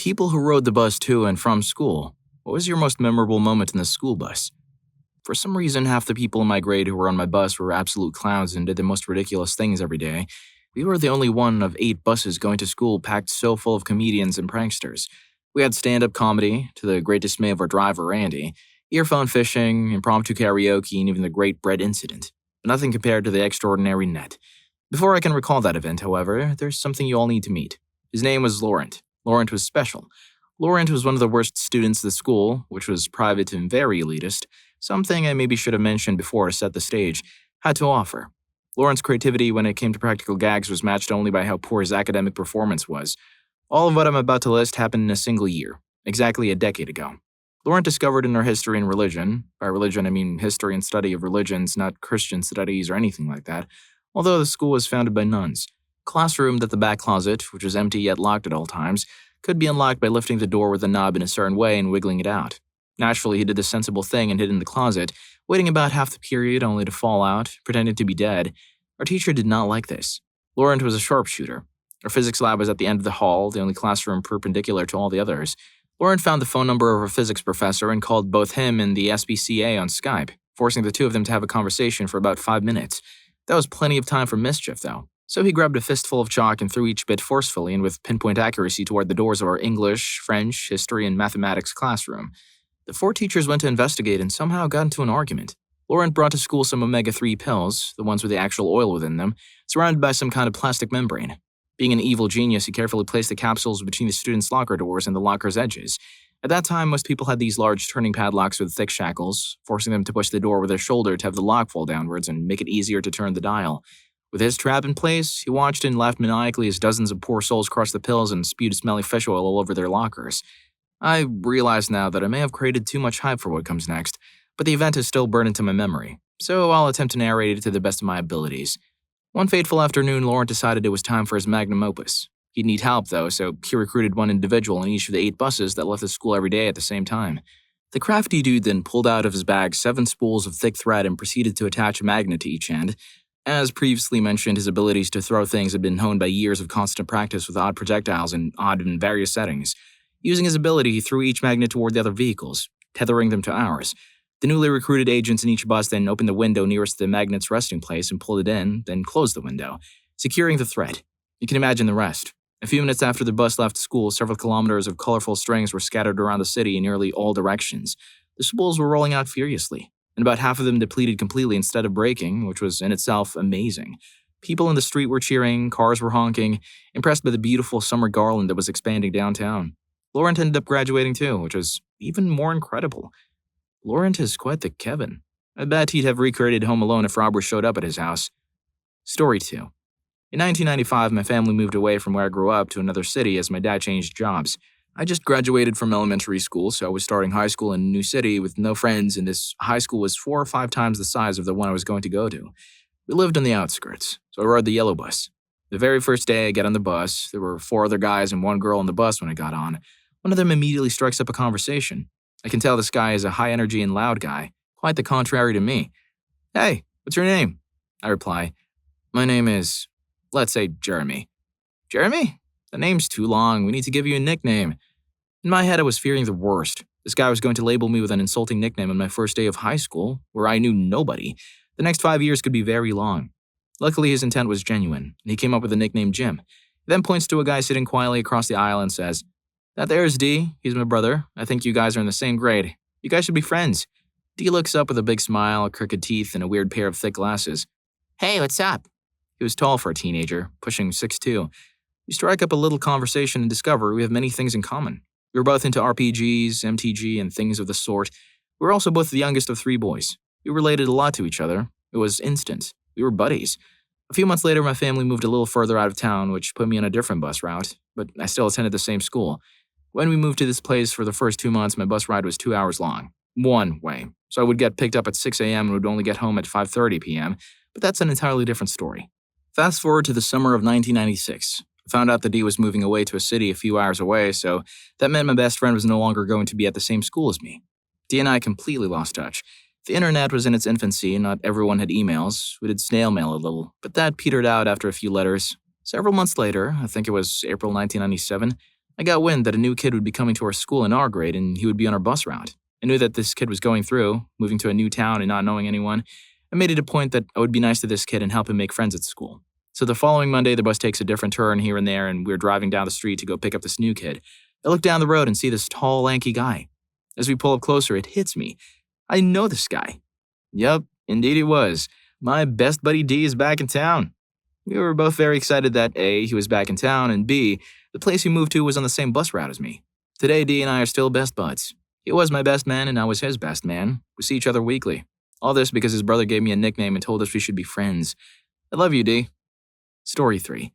people who rode the bus to and from school, what was your most memorable moment in the school bus? For some reason, half the people in my grade who were on my bus were absolute clowns and did the most ridiculous things every day. We were the only one of 8 buses going to school packed so full of comedians and pranksters. We had stand-up comedy, to the great dismay of our driver, Randy, earphone fishing, impromptu karaoke, and even the Great Bread Incident. But nothing compared to the extraordinary Ned. Before I can recall that event, however, there's something you all need to meet. His name was Laurent. Laurent was special. Laurent was one of the worst students of the school, which was private and very elitist, something I maybe should have mentioned before to set the stage, had to offer. Laurent's creativity when it came to practical gags was matched only by how poor his academic performance was. All of what I'm about to list happened in a single year, exactly a decade ago. Laurent discovered in our history and religion, by religion I mean history and study of religions, not Christian studies or anything like that, although the school was founded by nuns. Classroom that the back closet, which was empty yet locked at all times, could be unlocked by lifting the door with a knob in a certain way and wiggling it out. Naturally, he did the sensible thing and hid in the closet, waiting about half the period only to fall out, pretending to be dead. Our teacher did not like this. Laurent was a sharpshooter. Our physics lab was at the end of the hall, the only classroom perpendicular to all the others. Laurent found the phone number of our physics professor and called both him and the SPCA on Skype, forcing the two of them to have a conversation for about 5 minutes. That was plenty of time for mischief, though. So he grabbed a fistful of chalk and threw each bit forcefully and with pinpoint accuracy toward the doors of our English, French, history, and mathematics classroom. The 4 teachers went to investigate and somehow got into an argument. Laurent brought to school some omega-3 pills, the ones with the actual oil within them, surrounded by some kind of plastic membrane. Being an evil genius, he carefully placed the capsules between the students' locker doors and the locker's edges. At that time, most people had these large turning padlocks with thick shackles, forcing them to push the door with their shoulder to have the lock fall downwards and make it easier to turn the dial. With his trap in place, he watched and laughed maniacally as dozens of poor souls crushed the pills and spewed smelly fish oil all over their lockers. I realize now that I may have created too much hype for what comes next, but the event is still burned into my memory, so I'll attempt to narrate it to the best of my abilities. One fateful afternoon, Laurent decided it was time for his magnum opus. He'd need help, though, so he recruited one individual in each of the 8 buses that left the school every day at the same time. The crafty dude then pulled out of his bag 7 spools of thick thread and proceeded to attach a magnet to each end. As previously mentioned, his abilities to throw things had been honed by years of constant practice with odd projectiles in odd and various settings. Using his ability, he threw each magnet toward the other vehicles, tethering them to ours. The newly recruited agents in each bus then opened the window nearest the magnet's resting place and pulled it in, then closed the window, securing the thread. You can imagine the rest. A few minutes after the bus left school, several kilometers of colorful strings were scattered around the city in nearly all directions. The spools were rolling out furiously, and about half of them depleted completely instead of breaking, which was in itself amazing. People in the street were cheering, cars were honking, impressed by the beautiful summer garland that was expanding downtown. Laurent ended up graduating too, which was even more incredible. Laurent is quite the Kevin. I bet he'd have recreated Home Alone if robbers showed up at his house. Story 2. In 1995, my family moved away from where I grew up to another city as my dad changed jobs. I just graduated from elementary school, so I was starting high school in a new city with no friends, and this high school was 4 or 5 times the size of the one I was going to go to. We lived on the outskirts, so I rode the yellow bus. The very first day I get on the bus, there were 4 other guys and 1 girl on the bus when I got on. One of them immediately strikes up a conversation. I can tell this guy is a high-energy and loud guy, quite the contrary to me. "Hey, what's your name?" I reply. "My name is, let's say, Jeremy." "Jeremy? The name's too long. We need to give you a nickname." In my head, I was fearing the worst. This guy was going to label me with an insulting nickname on my first day of high school, where I knew nobody. The next 5 years could be very long. Luckily, his intent was genuine, and he came up with the nickname Jim. He then points to a guy sitting quietly across the aisle and says, "That there's D. He's my brother. I think you guys are in the same grade. You guys should be friends." D looks up with a big smile, crooked teeth, and a weird pair of thick glasses. "Hey, what's up?" He was tall for a teenager, pushing 6'2". We strike up a little conversation and discover we have many things in common. We were both into RPGs, MTG, and things of the sort. We were also both the youngest of 3 boys. We related a lot to each other. It was instant. We were buddies. A few months later, my family moved a little further out of town, which put me on a different bus route, but I still attended the same school. When we moved to this place for the first 2 months, my bus ride was 2 hours long, one way, so I would get picked up at 6 a.m. and would only get home at 5:30 p.m., but that's an entirely different story. Fast forward to the summer of 1996. I found out that D was moving away to a city a few hours away, so that meant my best friend was no longer going to be at the same school as me. D and I completely lost touch. The internet was in its infancy, and not everyone had emails. We did snail mail a little, but that petered out after a few letters. Several months later, I think it was April 1997, I got wind that a new kid would be coming to our school in our grade and he would be on our bus route. I knew that this kid was going through, moving to a new town and not knowing anyone. I made it a point that I would be nice to this kid and help him make friends at school. So the following Monday, the bus takes a different turn here and there, and we're driving down the street to go pick up this new kid. I look down the road and see this tall, lanky guy. As we pull up closer, it hits me. I know this guy. Yup, indeed he was. My best buddy D is back in town. We were both very excited that A, he was back in town, and B, the place he moved to was on the same bus route as me. Today, D and I are still best buds. He was my best man and I was his best man. We see each other weekly. All this because his brother gave me a nickname and told us we should be friends. I love you, D. Story 3.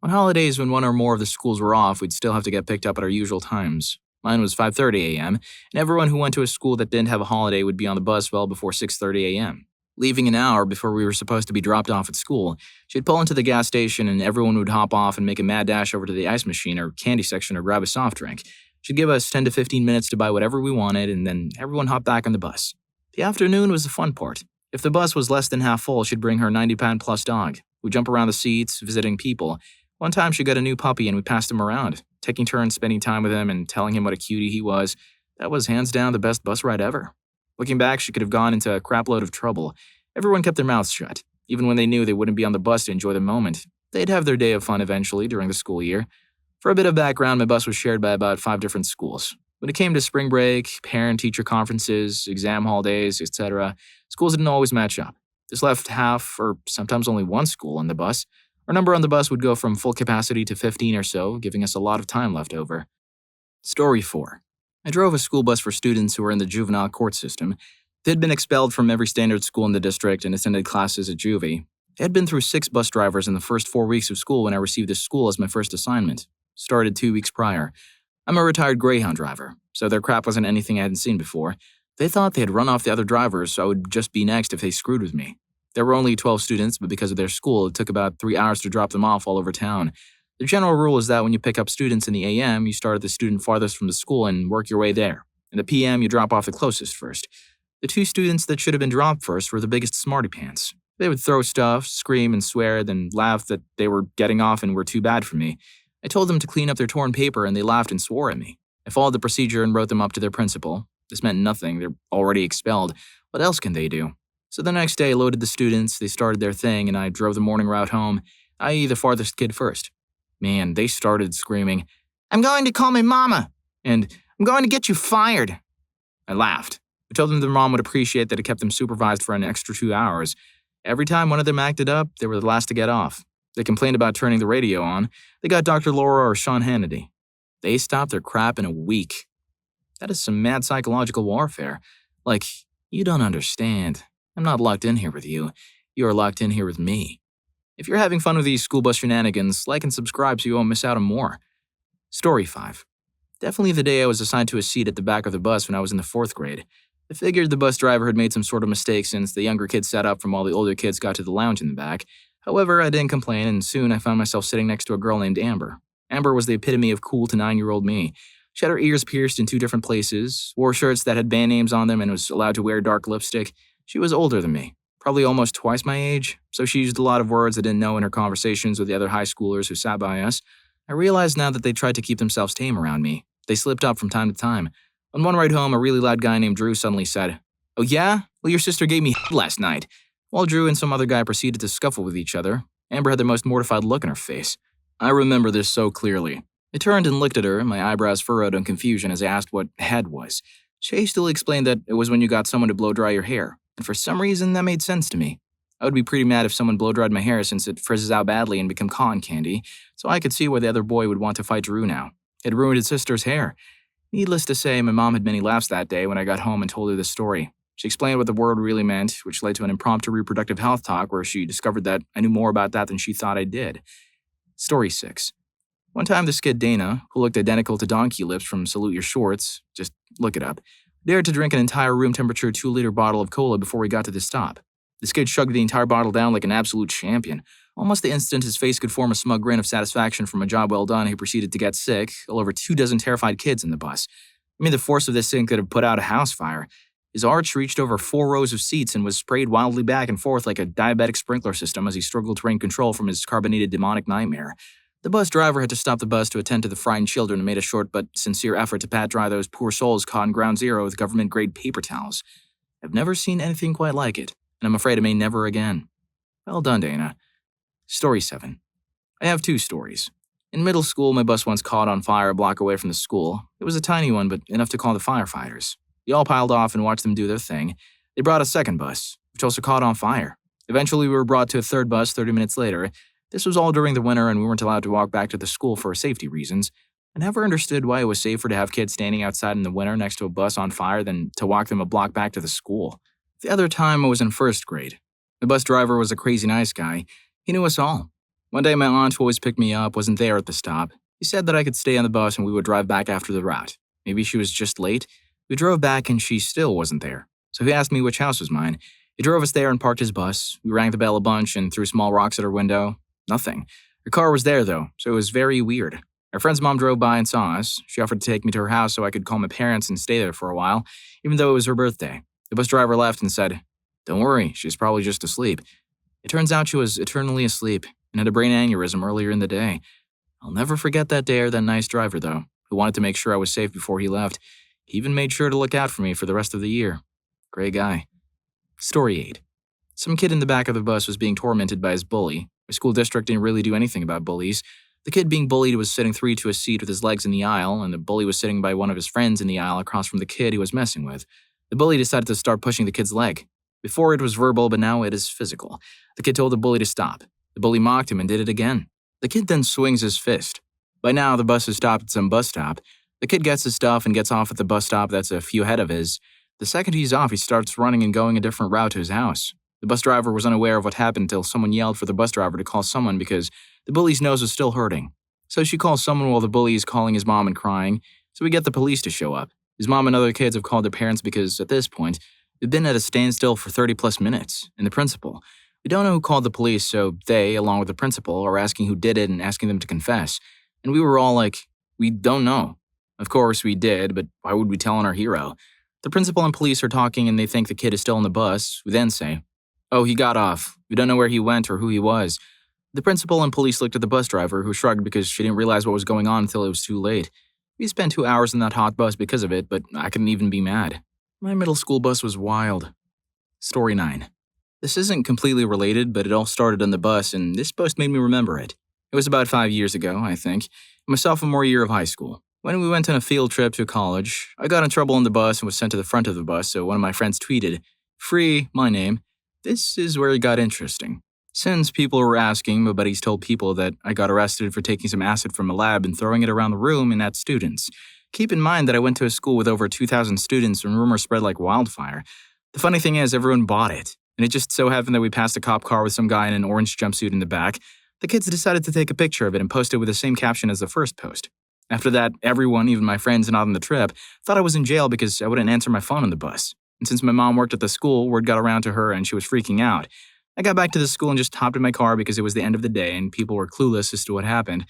On holidays when one or more of the schools were off, we'd still have to get picked up at our usual times. Mine was 5:30 a.m., and everyone who went to a school that didn't have a holiday would be on the bus well before 6:30 a.m. Leaving an hour before we were supposed to be dropped off at school, she'd pull into the gas station and everyone would hop off and make a mad dash over to the ice machine or candy section or grab a soft drink. She'd give us 10 to 15 minutes to buy whatever we wanted, and then everyone hopped back on the bus. The afternoon was the fun part. If the bus was less than half full, she'd bring her 90-pound-plus dog. We'd jump around the seats, visiting people. One time she got a new puppy and we passed him around, taking turns spending time with him and telling him what a cutie he was. That was hands down the best bus ride ever. Looking back, she could have gone into a crapload of trouble. Everyone kept their mouths shut, even when they knew they wouldn't be on the bus to enjoy the moment. They'd have their day of fun eventually during the school year. For a bit of background, my bus was shared by about 5 different schools. When it came to spring break, parent-teacher conferences, exam holidays, etc., schools didn't always match up. This left half, or sometimes only one school on the bus. Our number on the bus would go from full capacity to 15 or so, giving us a lot of time left over. Story 4. I drove a school bus for students who were in the juvenile court system. They had been expelled from every standard school in the district and attended classes at juvie. I had been through 6 bus drivers in the first 4 weeks of school when I received this school as my first assignment. Started 2 weeks prior. I'm a retired Greyhound driver, so their crap wasn't anything I hadn't seen before. They thought they had run off the other drivers, so I would just be next if they screwed with me. There were only 12 students, but because of their school, it took about 3 hours to drop them off all over town. The general rule is that when you pick up students in the AM, you start at the student farthest from the school and work your way there. In the PM, you drop off the closest first. The 2 students that should have been dropped first were the biggest smarty pants. They would throw stuff, scream and swear, then laugh that they were getting off and were too bad for me. I told them to clean up their torn paper and they laughed and swore at me. I followed the procedure and wrote them up to their principal. This meant nothing, they're already expelled. What else can they do? So the next day I loaded the students, they started their thing, and I drove the morning route home, i.e. the farthest kid first. Man, they started screaming, "I'm going to call my mama!" and "I'm going to get you fired!" I laughed. I told them their mom would appreciate that it kept them supervised for an extra 2 hours. Every time one of them acted up, they were the last to get off. They complained about turning the radio on. They got Dr. Laura or Sean Hannity. They stopped their crap in a week. That is some mad psychological warfare. Like, you don't understand. I'm not locked in here with you. You are locked in here with me. If you're having fun with these school bus shenanigans, like and subscribe so you won't miss out on more. Story 5. Definitely the day I was assigned to a seat at the back of the bus when I was in the 4th grade. I figured the bus driver had made some sort of mistake since the younger kids sat up from while the older kids got to the lounge in the back. However, I didn't complain, and soon I found myself sitting next to a girl named Amber. Amber was the epitome of cool to 9-year-old me. She had her ears pierced in 2 different places, wore shirts that had band names on them, and was allowed to wear dark lipstick. She was older than me, probably almost twice my age, so she used a lot of words I didn't know in her conversations with the other high schoolers who sat by us. I realized now that they tried to keep themselves tame around me. They slipped up from time to time. On one ride home, a really loud guy named Drew suddenly said, "Oh yeah? Well, your sister gave me last night." While Drew and some other guy proceeded to scuffle with each other, Amber had the most mortified look on her face. I remember this so clearly. I turned and looked at her, my eyebrows furrowed in confusion as I asked what head was. She hastily explained that it was when you got someone to blow-dry your hair, and for some reason that made sense to me. I would be pretty mad if someone blow-dried my hair since it frizzes out badly and become cotton candy, so I could see why the other boy would want to fight Drew now. It ruined his sister's hair. Needless to say, my mom had many laughs that day when I got home and told her this story. She explained what the word really meant, which led to an impromptu reproductive health talk where she discovered that I knew more about that than she thought I did. Story 6. One time this kid Dana, who looked identical to Donkey Lips from Salute Your Shorts, just look it up, dared to drink an entire room-temperature 2-liter bottle of cola before we got to the stop. This kid chugged the entire bottle down like an absolute champion. Almost the instant his face could form a smug grin of satisfaction from a job well done, he proceeded to get sick, all over 24 terrified kids in the bus. I mean, the force of this thing could have put out a house fire. His arch reached over 4 rows of seats and was sprayed wildly back and forth like a diabetic sprinkler system as he struggled to rein control from his carbonated demonic nightmare. The bus driver had to stop the bus to attend to the frightened children and made a short but sincere effort to pat dry those poor souls caught in ground zero with government-grade paper towels. I've never seen anything quite like it, and I'm afraid I may never again. Well done, Dana. Story 7. I have 2 stories. In middle school, my bus once caught on fire a block away from the school. It was a tiny one, but enough to call the firefighters. We all piled off and watched them do their thing. They brought a second bus, which also caught on fire. Eventually, we were brought to a third bus 30 minutes later. This was all during the winter, and we weren't allowed to walk back to the school for safety reasons. I never understood why it was safer to have kids standing outside in the winter next to a bus on fire than to walk them a block back to the school. The other time, I was in first grade. The bus driver was a crazy nice guy. He knew us all. One day, my aunt, who always picked me up, wasn't there at the stop. He said that I could stay on the bus and we would drive back after the route. Maybe she was just late. We drove back and she still wasn't there. So he asked me which house was mine. He drove us there and parked his bus. We rang the bell a bunch and threw small rocks at her window. Nothing. Her car was there, though, so it was very weird. Our friend's mom drove by and saw us. She offered to take me to her house so I could call my parents and stay there for a while, even though it was her birthday. The bus driver left and said, "Don't worry, she's probably just asleep." It turns out she was eternally asleep and had a brain aneurysm earlier in the day. I'll never forget that day or that nice driver, though, who wanted to make sure I was safe before he left. He even made sure to look out for me for the rest of the year. Great guy. Story 8. Some kid in the back of the bus was being tormented by his bully. My school district didn't really do anything about bullies. The kid being bullied was sitting 3 to a seat with his legs in the aisle, and the bully was sitting by one of his friends in the aisle across from the kid he was messing with. The bully decided to start pushing the kid's leg. Before it was verbal, but now it is physical. The kid told the bully to stop. The bully mocked him and did it again. The kid then swings his fist. By now, the bus has stopped at some bus stop. The kid gets his stuff and gets off at the bus stop that's a few ahead of his. The second he's off, he starts running and going a different route to his house. The bus driver was unaware of what happened until someone yelled for the bus driver to call someone because the bully's nose was still hurting. So she calls someone while the bully is calling his mom and crying, so we get the police to show up. His mom and other kids have called their parents because, at this point, they've been at a standstill for 30-plus minutes, and the principal. We don't know who called the police, so they, along with the principal, are asking who did it and asking them to confess. And we were all like, we don't know. Of course, we did, but why would we tell on our hero? The principal and police are talking and they think the kid is still on the bus. We then say, "Oh, he got off. We don't know where he went or who he was." The principal and police looked at the bus driver, who shrugged because she didn't realize what was going on until it was too late. We spent 2 hours in that hot bus because of it, but I couldn't even be mad. My middle school bus was wild. Story 9. This isn't completely related, but it all started on the bus, and this post made me remember it. It was about 5 years ago, I think, in my sophomore year of high school. When we went on a field trip to college, I got in trouble on the bus and was sent to the front of the bus, so one of my friends tweeted, "Free, my name." This is where it got interesting. Since people were asking, my buddies told people that I got arrested for taking some acid from a lab and throwing it around the room and at students. Keep in mind that I went to a school with over 2,000 students and rumors spread like wildfire. The funny thing is, everyone bought it, and it just so happened that we passed a cop car with some guy in an orange jumpsuit in the back. The kids decided to take a picture of it and post it with the same caption as the first post. After that, everyone, even my friends not on the trip, thought I was in jail because I wouldn't answer my phone on the bus. And since my mom worked at the school, word got around to her and she was freaking out. I got back to the school and just hopped in my car because it was the end of the day and people were clueless as to what happened.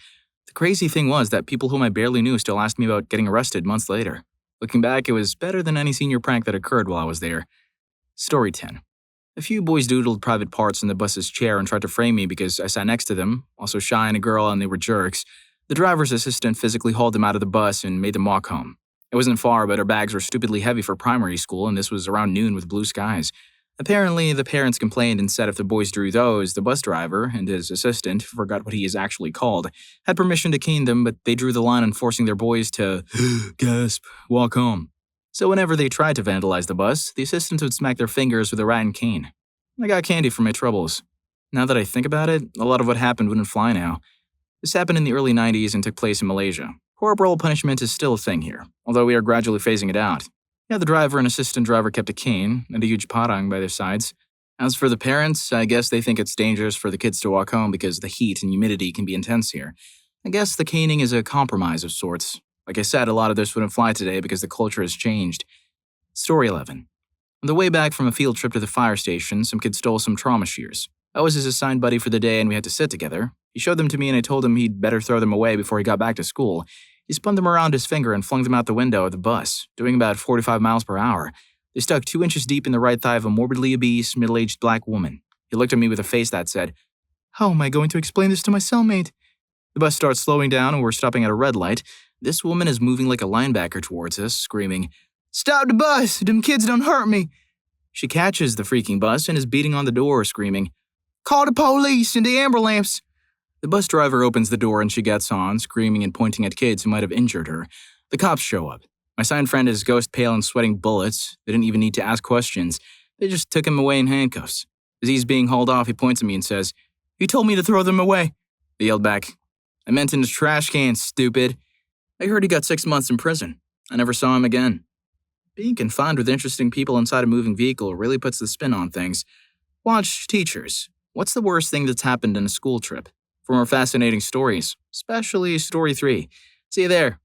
The crazy thing was that people whom I barely knew still asked me about getting arrested months later. Looking back, it was better than any senior prank that occurred while I was there. Story 10. A few boys doodled private parts in the bus's chair and tried to frame me because I sat next to them, also shy and a girl, and they were jerks. The driver's assistant physically hauled them out of the bus and made them walk home. It wasn't far, but our bags were stupidly heavy for primary school, and this was around noon with blue skies. Apparently, the parents complained and said if the boys drew those, the bus driver and his assistant, forgot what he is actually called, had permission to cane them, but they drew the line on forcing their boys to, gasp, walk home. So whenever they tried to vandalize the bus, the assistants would smack their fingers with a rat and cane. I got candy for my troubles. Now that I think about it, a lot of what happened wouldn't fly now. This happened in the early 90s and took place in Malaysia. Corporal punishment is still a thing here, although we are gradually phasing it out. Yeah, the driver and assistant driver kept a cane and a huge parang by their sides. As for the parents, I guess they think it's dangerous for the kids to walk home because the heat and humidity can be intense here. I guess the caning is a compromise of sorts. Like I said, a lot of this wouldn't fly today because the culture has changed. Story 11. On the way back from a field trip to the fire station, some kid stole some trauma shears. I was his assigned buddy for the day and we had to sit together. He showed them to me and I told him he'd better throw them away before he got back to school. He spun them around his finger and flung them out the window of the bus, doing about 45 miles per hour. They stuck 2 inches deep in the right thigh of a morbidly obese, middle-aged black woman. He looked at me with a face that said, "How am I going to explain this to my cellmate?" The bus starts slowing down and we're stopping at a red light. This woman is moving like a linebacker towards us, screaming, "Stop the bus! Them kids don't hurt me!" She catches the freaking bus and is beating on the door, screaming, "Call the police and the ambulance!" The bus driver opens the door and she gets on, screaming and pointing at kids who might have injured her. The cops show up. My signed friend is ghost pale and sweating bullets. They didn't even need to ask questions. They just took him away in handcuffs. As he's being hauled off, he points at me and says, "You told me to throw them away." I yelled back, "I meant in the trash can, stupid." I heard he got 6 months in prison. I never saw him again. Being confined with interesting people inside a moving vehicle really puts the spin on things. Watch Teachers. What's the worst thing that's happened in a school trip? For more fascinating stories, especially Story 3. See you there.